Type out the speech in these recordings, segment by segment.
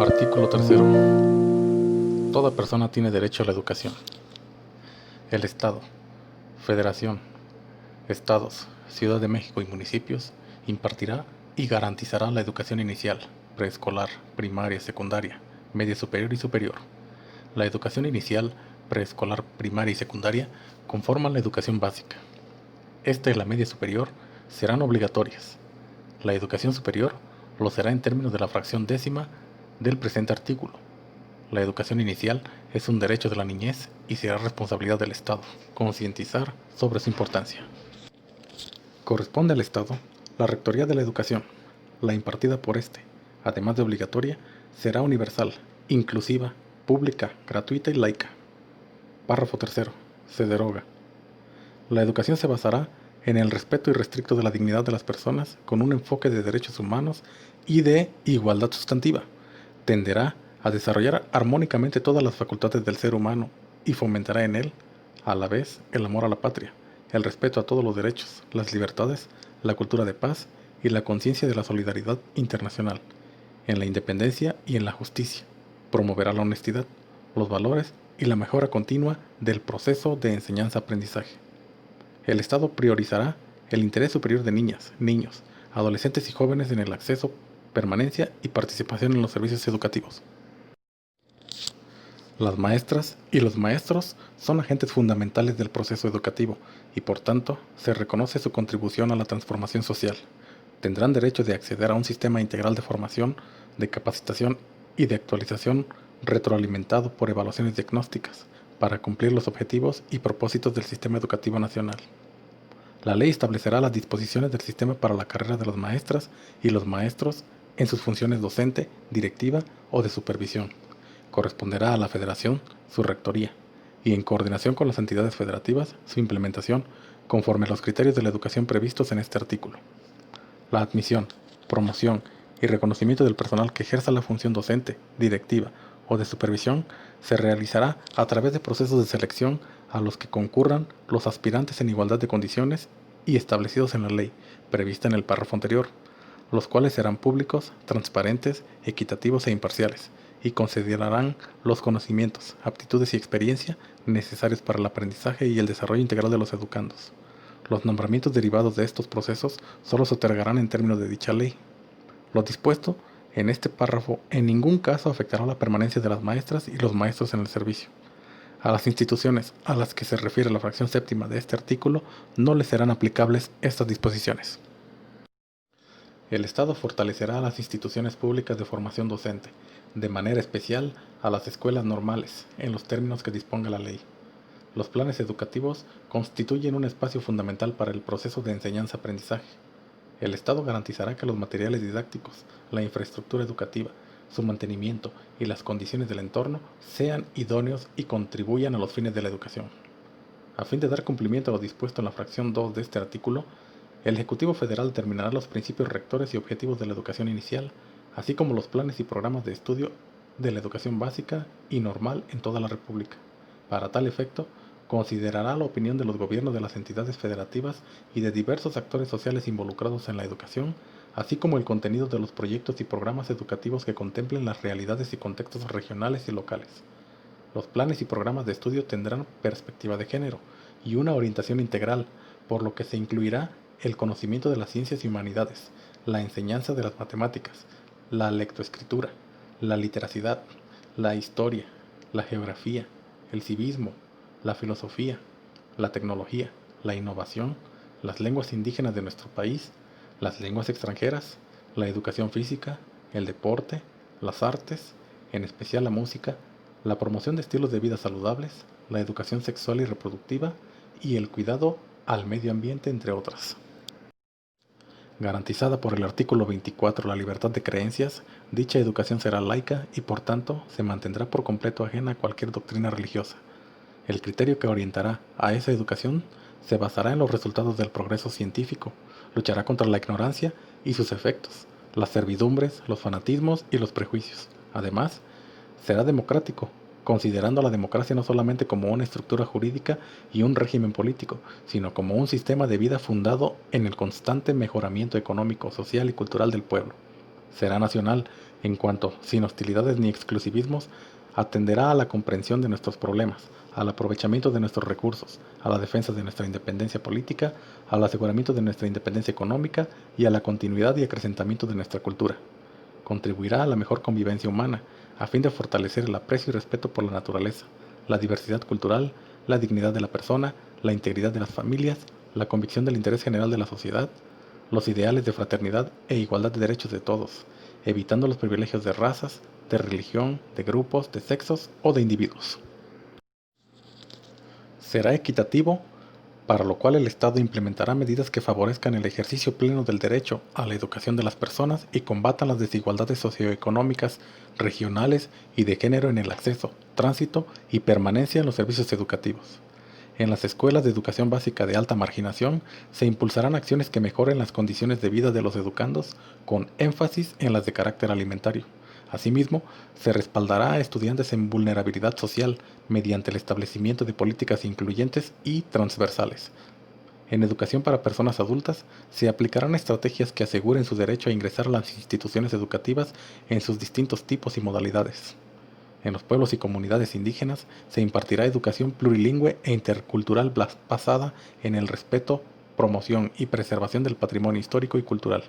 Artículo 3. Toda persona tiene derecho a la educación. El Estado, Federación, Estados, Ciudad de México y municipios impartirá y garantizará la educación inicial, preescolar, primaria, secundaria, media superior y superior. La educación inicial, preescolar, primaria y secundaria conforman la educación básica. Esta y la media superior serán obligatorias. La educación superior lo será en términos de la fracción décima del presente artículo. La educación inicial es un derecho de la niñez y será responsabilidad del Estado concientizar sobre su importancia. Corresponde al Estado la rectoría de la educación. La impartida por éste, además de obligatoria, será universal, inclusiva, pública, gratuita y laica. Párrafo 3. Se deroga. La educación se basará en el respeto irrestricto de la dignidad de las personas con un enfoque de derechos humanos y de igualdad sustantiva. Tenderá a desarrollar armónicamente todas las facultades del ser humano y fomentará en él, a la vez, el amor a la patria, el respeto a todos los derechos, las libertades, la cultura de paz y la conciencia de la solidaridad internacional, en la independencia y en la justicia. Promoverá la honestidad, los valores y la mejora continua del proceso de enseñanza-aprendizaje. El Estado priorizará el interés superior de niñas, niños, adolescentes y jóvenes en el acceso, permanencia y participación en los servicios educativos. Las maestras y los maestros son agentes fundamentales del proceso educativo y por tanto se reconoce su contribución a la transformación social. Tendrán derecho de acceder a un sistema integral de formación, de capacitación y de actualización retroalimentado por evaluaciones diagnósticas para cumplir los objetivos y propósitos del sistema educativo nacional. La ley establecerá las disposiciones del sistema para la carrera de las maestras y los maestros en sus funciones docente, directiva o de supervisión. Corresponderá a la Federación su rectoría y, en coordinación con las entidades federativas, su implementación conforme a los criterios de la educación previstos en este artículo. La admisión, promoción y reconocimiento del personal que ejerza la función docente, directiva o de supervisión se realizará a través de procesos de selección a los que concurran los aspirantes en igualdad de condiciones y establecidos en la ley, prevista en el párrafo anterior, los cuales serán públicos, transparentes, equitativos e imparciales, y considerarán los conocimientos, aptitudes y experiencia necesarios para el aprendizaje y el desarrollo integral de los educandos. Los nombramientos derivados de estos procesos solo se otorgarán en términos de dicha ley. Lo dispuesto en este párrafo en ningún caso afectará la permanencia de las maestras y los maestros en el servicio. A las instituciones a las que se refiere la fracción séptima de este artículo no les serán aplicables estas disposiciones. El Estado fortalecerá a las instituciones públicas de formación docente, de manera especial a las escuelas normales, en los términos que disponga la ley. Los planes educativos constituyen un espacio fundamental para el proceso de enseñanza-aprendizaje. El Estado garantizará que los materiales didácticos, la infraestructura educativa, su mantenimiento y las condiciones del entorno sean idóneos y contribuyan a los fines de la educación. A fin de dar cumplimiento a lo dispuesto en la fracción 2 de este artículo, el Ejecutivo Federal determinará los principios rectores y objetivos de la educación inicial, así como los planes y programas de estudio de la educación básica y normal en toda la República. Para tal efecto, considerará la opinión de los gobiernos de las entidades federativas y de diversos actores sociales involucrados en la educación, así como el contenido de los proyectos y programas educativos que contemplen las realidades y contextos regionales y locales. Los planes y programas de estudio tendrán perspectiva de género y una orientación integral, por lo que se incluirá el conocimiento de las ciencias y humanidades, la enseñanza de las matemáticas, la lectoescritura, la literacidad, la historia, la geografía, el civismo, la filosofía, la tecnología, la innovación, las lenguas indígenas de nuestro país, las lenguas extranjeras, la educación física, el deporte, las artes, en especial la música, la promoción de estilos de vida saludables, la educación sexual y reproductiva y el cuidado al medio ambiente, entre otras. Garantizada por el artículo 24 la libertad de creencias, dicha educación será laica y por tanto se mantendrá por completo ajena a cualquier doctrina religiosa. El criterio que orientará a esa educación se basará en los resultados del progreso científico, luchará contra la ignorancia y sus efectos, las servidumbres, los fanatismos y los prejuicios. Además, será democrático, considerando a la democracia no solamente como una estructura jurídica y un régimen político, sino como un sistema de vida fundado en el constante mejoramiento económico, social y cultural del pueblo. Será nacional en cuanto, sin hostilidades ni exclusivismos, atenderá a la comprensión de nuestros problemas, al aprovechamiento de nuestros recursos, a la defensa de nuestra independencia política, al aseguramiento de nuestra independencia económica y a la continuidad y acrecentamiento de nuestra cultura. Contribuirá a la mejor convivencia humana, a fin de fortalecer el aprecio y respeto por la naturaleza, la diversidad cultural, la dignidad de la persona, la integridad de las familias, la convicción del interés general de la sociedad, los ideales de fraternidad e igualdad de derechos de todos, evitando los privilegios de razas, de religión, de grupos, de sexos o de individuos. Será equitativo, para lo cual el Estado implementará medidas que favorezcan el ejercicio pleno del derecho a la educación de las personas y combatan las desigualdades socioeconómicas, regionales y de género en el acceso, tránsito y permanencia en los servicios educativos. En las escuelas de educación básica de alta marginación se impulsarán acciones que mejoren las condiciones de vida de los educandos, con énfasis en las de carácter alimentario. Asimismo, se respaldará a estudiantes en vulnerabilidad social mediante el establecimiento de políticas incluyentes y transversales. En educación para personas adultas, se aplicarán estrategias que aseguren su derecho a ingresar a las instituciones educativas en sus distintos tipos y modalidades. En los pueblos y comunidades indígenas se impartirá educación plurilingüe e intercultural basada en el respeto, promoción y preservación del patrimonio histórico y cultural.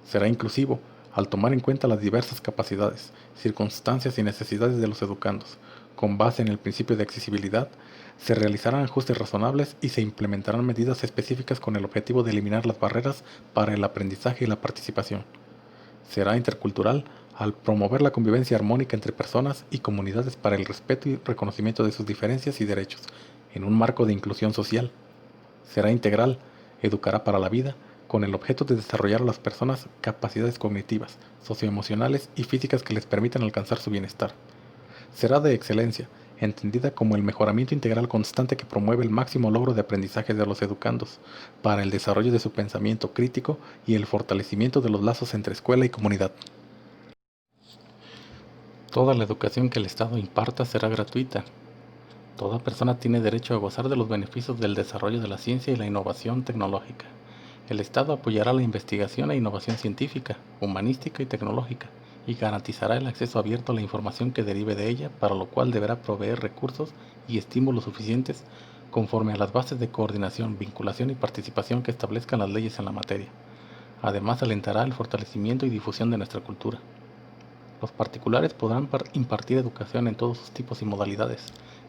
Será inclusivo, al tomar en cuenta las diversas capacidades, circunstancias y necesidades de los educandos. Con base en el principio de accesibilidad, se realizarán ajustes razonables y se implementarán medidas específicas con el objetivo de eliminar las barreras para el aprendizaje y la participación. Será intercultural al promover la convivencia armónica entre personas y comunidades para el respeto y reconocimiento de sus diferencias y derechos, en un marco de inclusión social. Será integral, educará para la vida, con el objeto de desarrollar a las personas capacidades cognitivas, socioemocionales y físicas que les permitan alcanzar su bienestar. Será de excelencia, entendida como el mejoramiento integral constante que promueve el máximo logro de aprendizaje de los educandos, para el desarrollo de su pensamiento crítico y el fortalecimiento de los lazos entre escuela y comunidad. Toda la educación que el Estado imparta será gratuita. Toda persona tiene derecho a gozar de los beneficios del desarrollo de la ciencia y la innovación tecnológica. El Estado apoyará la investigación e innovación científica, humanística y tecnológica, y garantizará el acceso abierto a la información que derive de ella, para lo cual deberá proveer recursos y estímulos suficientes conforme a las bases de coordinación, vinculación y participación que establezcan las leyes en la materia. Además, alentará el fortalecimiento y difusión de nuestra cultura. Los particulares podrán impartir educación en todos sus tipos y modalidades,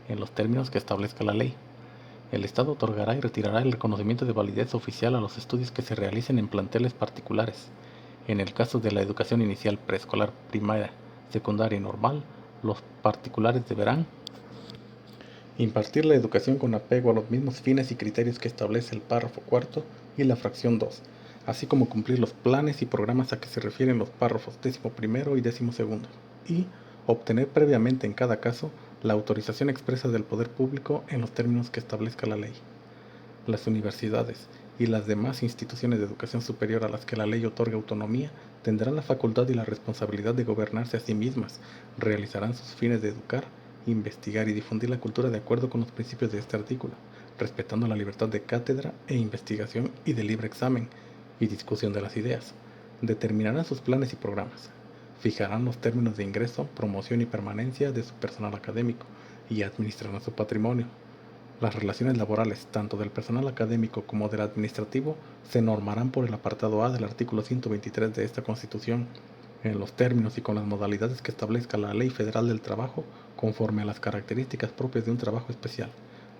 en los términos que establezca la ley. El Estado otorgará y retirará el reconocimiento de validez oficial a los estudios que se realicen en planteles particulares. En el caso de la educación inicial, preescolar, primaria, secundaria y normal, los particulares deberán impartir la educación con apego a los mismos fines y criterios que establece el párrafo cuarto y la fracción 2, así como cumplir los planes y programas a que se refieren los párrafos 11º y 12º, y obtener previamente en cada caso la autorización expresa del poder público en los términos que establezca la ley. Las universidades y las demás instituciones de educación superior a las que la ley otorga autonomía tendrán la facultad y la responsabilidad de gobernarse a sí mismas, realizarán sus fines de educar, investigar y difundir la cultura de acuerdo con los principios de este artículo, respetando la libertad de cátedra e investigación y de libre examen y discusión de las ideas. Determinarán sus planes y programas. Fijarán los términos de ingreso, promoción y permanencia de su personal académico y administrarán su patrimonio. Las relaciones laborales, tanto del personal académico como del administrativo, se normarán por el apartado A del artículo 123 de esta Constitución, en los términos y con las modalidades que establezca la Ley Federal del Trabajo, conforme a las características propias de un trabajo especial,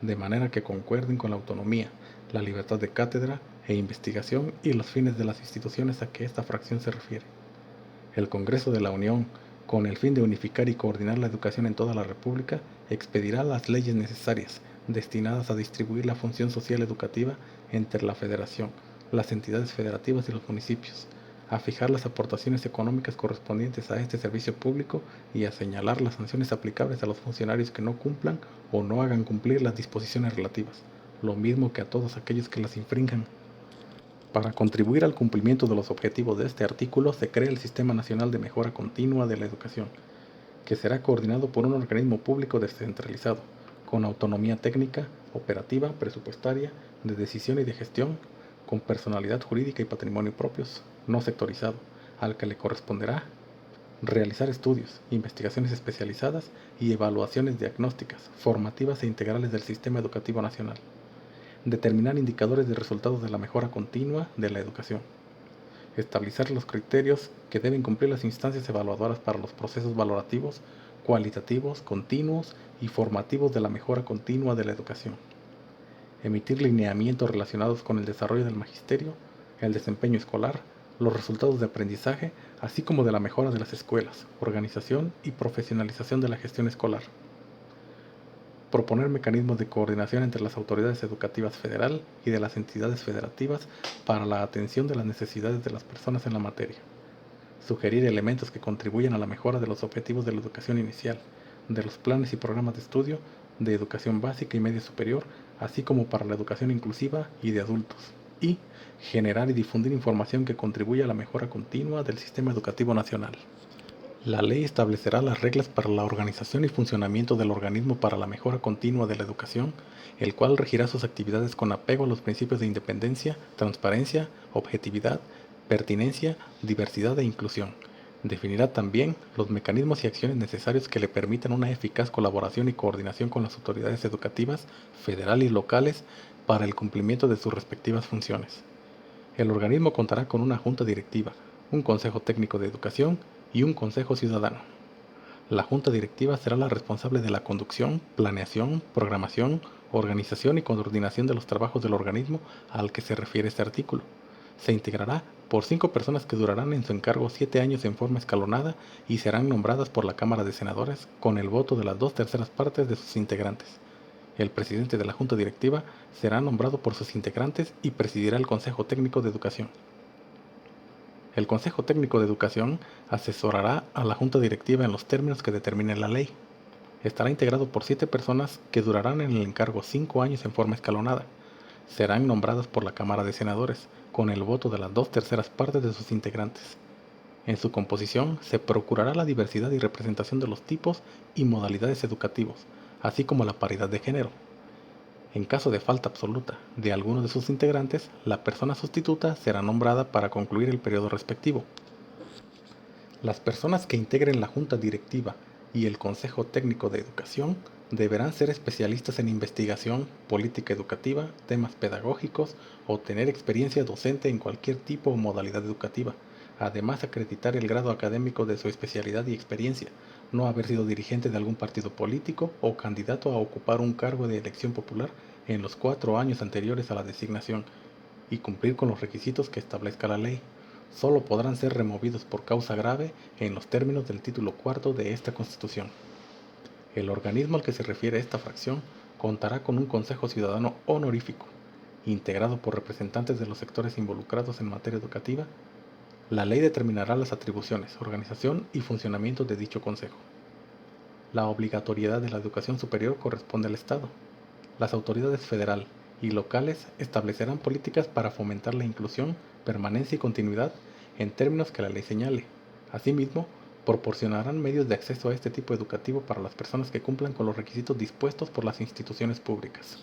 de manera que concuerden con la autonomía, la libertad de cátedra e investigación y los fines de las instituciones a que esta fracción se refiere. El Congreso de la Unión, con el fin de unificar y coordinar la educación en toda la República, expedirá las leyes necesarias, destinadas a distribuir la función social educativa entre la Federación, las entidades federativas y los municipios, a fijar las aportaciones económicas correspondientes a este servicio público y a señalar las sanciones aplicables a los funcionarios que no cumplan o no hagan cumplir las disposiciones relativas, lo mismo que a todos aquellos que las infrinjan. Para contribuir al cumplimiento de los objetivos de este artículo, se crea el Sistema Nacional de Mejora Continua de la Educación, que será coordinado por un organismo público descentralizado, con autonomía técnica, operativa, presupuestaria, de decisión y de gestión, con personalidad jurídica y patrimonio propios, no sectorizado, al que le corresponderá realizar estudios, investigaciones especializadas y evaluaciones diagnósticas, formativas e integrales del sistema educativo nacional. Determinar indicadores de resultados de la mejora continua de la educación. Establecer los criterios que deben cumplir las instancias evaluadoras para los procesos valorativos, cualitativos, continuos y formativos de la mejora continua de la educación. Emitir lineamientos relacionados con el desarrollo del magisterio, el desempeño escolar, los resultados de aprendizaje, así como de la mejora de las escuelas, organización y profesionalización de la gestión escolar. Proponer mecanismos de coordinación entre las autoridades educativas federal y de las entidades federativas para la atención de las necesidades de las personas en la materia. Sugerir elementos que contribuyan a la mejora de los objetivos de la educación inicial, de los planes y programas de estudio, de educación básica y media superior, así como para la educación inclusiva y de adultos. Y generar y difundir información que contribuya a la mejora continua del sistema educativo nacional. La ley establecerá las reglas para la organización y funcionamiento del organismo para la mejora continua de la educación, el cual regirá sus actividades con apego a los principios de independencia, transparencia, objetividad, pertinencia, diversidad e inclusión. Definirá también los mecanismos y acciones necesarios que le permitan una eficaz colaboración y coordinación con las autoridades educativas, federales y locales, para el cumplimiento de sus respectivas funciones. El organismo contará con una junta directiva, un consejo técnico de educación y un consejo ciudadano. La junta directiva será la responsable de la conducción, planeación, programación, organización y coordinación de los trabajos del organismo al que se refiere este artículo. Se integrará por 5 personas que durarán en su encargo 7 años en forma escalonada y serán nombradas por la Cámara de Senadores con el voto de las 2/3 partes de sus integrantes. El presidente de la Junta Directiva será nombrado por sus integrantes y presidirá el Consejo Técnico de Educación. El Consejo Técnico de Educación asesorará a la Junta Directiva en los términos que determine la ley. Estará integrado por 7 personas que durarán en el encargo 5 años en forma escalonada. Serán nombradas por la Cámara de Senadores, con el voto de las 2/3 partes de sus integrantes. En su composición se procurará la diversidad y representación de los tipos y modalidades educativos, así como la paridad de género. En caso de falta absoluta de alguno de sus integrantes, la persona sustituta será nombrada para concluir el periodo respectivo. Las personas que integren la Junta Directiva y el Consejo Técnico de Educación deberán ser especialistas en investigación, política educativa, temas pedagógicos o tener experiencia docente en cualquier tipo o modalidad educativa. Además, acreditar el grado académico de su especialidad y experiencia, no haber sido dirigente de algún partido político o candidato a ocupar un cargo de elección popular en los 4 años anteriores a la designación y cumplir con los requisitos que establezca la ley. Solo podrán ser removidos por causa grave en los términos del título 4 de esta Constitución. El organismo al que se refiere esta fracción contará con un Consejo Ciudadano honorífico, integrado por representantes de los sectores involucrados en materia educativa. La ley determinará las atribuciones, organización y funcionamiento de dicho consejo. La obligatoriedad de la educación superior corresponde al Estado. Las autoridades federal y locales establecerán políticas para fomentar la inclusión, permanencia y continuidad en términos que la ley señale. Asimismo, proporcionarán medios de acceso a este tipo educativo para las personas que cumplan con los requisitos dispuestos por las instituciones públicas.